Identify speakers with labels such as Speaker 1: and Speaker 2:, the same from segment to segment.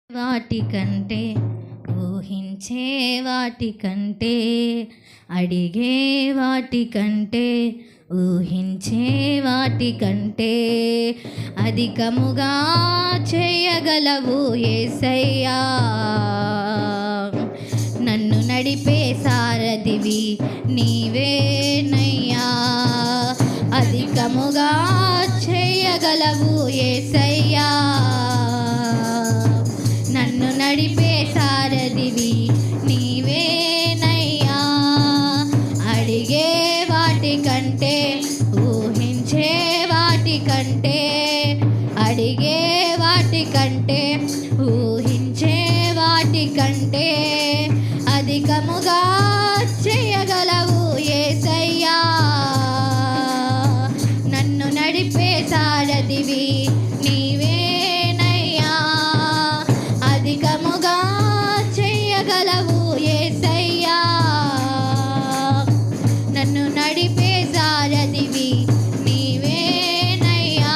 Speaker 1: వాటికంటే ఊహించే వాటికంటే అడిగే వాటికంటే ఊహించే వాటికంటే అధికముగా చేయగలవు యేసయ్యా. నన్ను నడిపే సారథివి నీవేనయ్యా. అధికముగా చేయగలవు యేసయ్యా. నన్ను నడిపే సారథివి నీవేనయ్యా. అడిగే వాటికంటే ఊహించే వాటికంటే అడిగే వాటికంటే ఊహించే వాటికంటే అధికముగా చేయగలవు యేసయ్యా. నన్ను నడిపే సారథివి నీవేనయ్యా. అధికముగా చేయగలవు యేసయ్యా. నన్ను నడిపే సారథివి నీవేనయ్యా.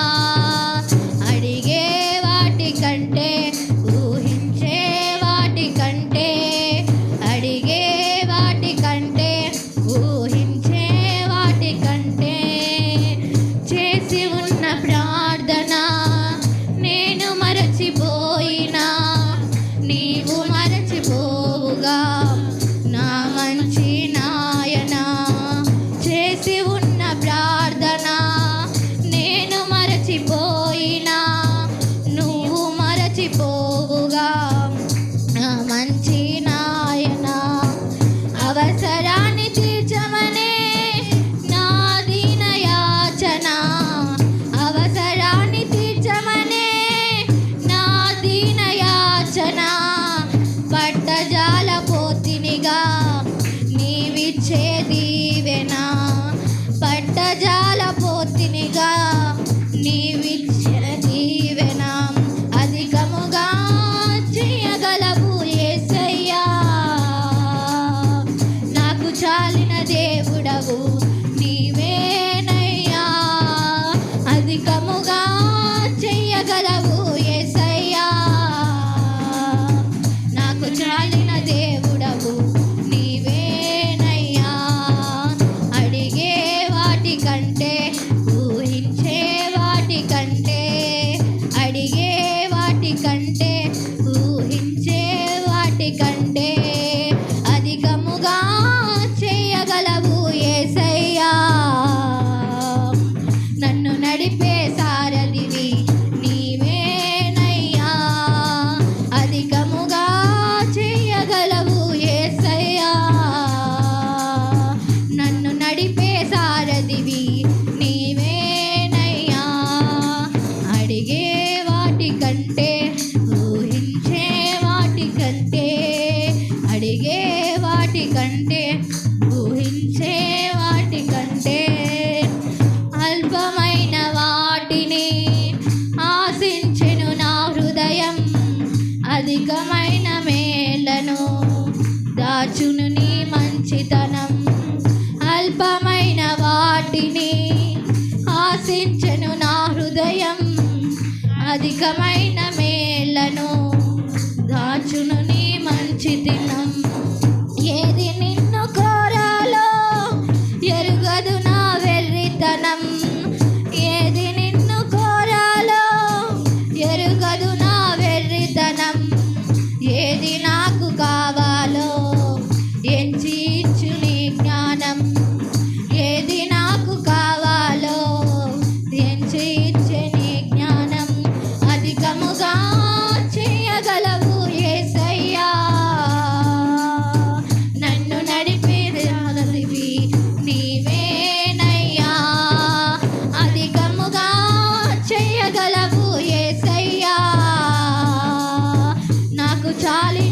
Speaker 1: అడిగే వాటికంటే ఊహించే వాటికంటే అడిగే వాటికంటే ఊహించే వాటికంటే చేసి ఉన్న ప్రార్థన నేను మరచిపోయినా నీవు మరచిపోవుగా నా మంచి నాయన. చేసి ఉన్న ప్రార్థన నేను మరచిపోయినా నువ్వు మరచిపోవుగా నా మంచి నాయన. అవసరాన్ని తీర్చమనే నా దీన యాచన. అవసరాన్ని తీర్చమనే నా దీన యాచన. పట్టజాల పోతినిగా నీవిచ్చే దీవెన. పట్టజాల పోతినిగా నీవిచ్చే దీవెన. అధికముగా చేయగలవు యేసయ్యా. నాకు చాలిన దేవుడవు నీవేనయ్యా. అధికముగా చేయగలవు యేసయ్యా. నాకు చాలిన దేవుడవు నీవేనయ్యా. అడిగే వాటికంటే ఊహించే వాటికంటే అడిగే వాటికంటే ఊహించే వాటికంటే అధికముగా చేయగలవు యేసయ్యా. నన్ను నడిపే సారథివి నీవేనయ్యా. అధికముగా చేయగలవు యేసయ్యా. నన్ను నడిపే సారథివి నీవేనయ్యా. అడిగే వాటికంటే ఊహించే వాటికంటే అడిగే వాటికంటే ఊహించే వాటికంటే అల్పమైన వాటిని ఆశించెను నా హృదయం. అధికమైన మేలను దాచును నీ మంచితనం. అల్పమైన వాటిని ఆశించెను నా హృదయం. అధికమైన మేలను దాచును నీ మంచితనం. ఏది నిన్ను కోరాలో ఎరుగదు నా వెర్రితనం. ఏది నిన్ను కోరాలో ఎరుగదు నా వెర్రితనం. ఏది నాకు కావాలో ఎంచి ఇచ్చు నీ జ్ఞానం. ఏది నాకు కావాలో ఎంచి ఇచ్చే నీ జ్ఞానం. అధికముగా చేయగలవు యేసయ్యా. నన్ను నడిపే సారథివి నీవేనయ్యా. అధికముగా చేయగలవు యేసయ్యా. నాకు చాలి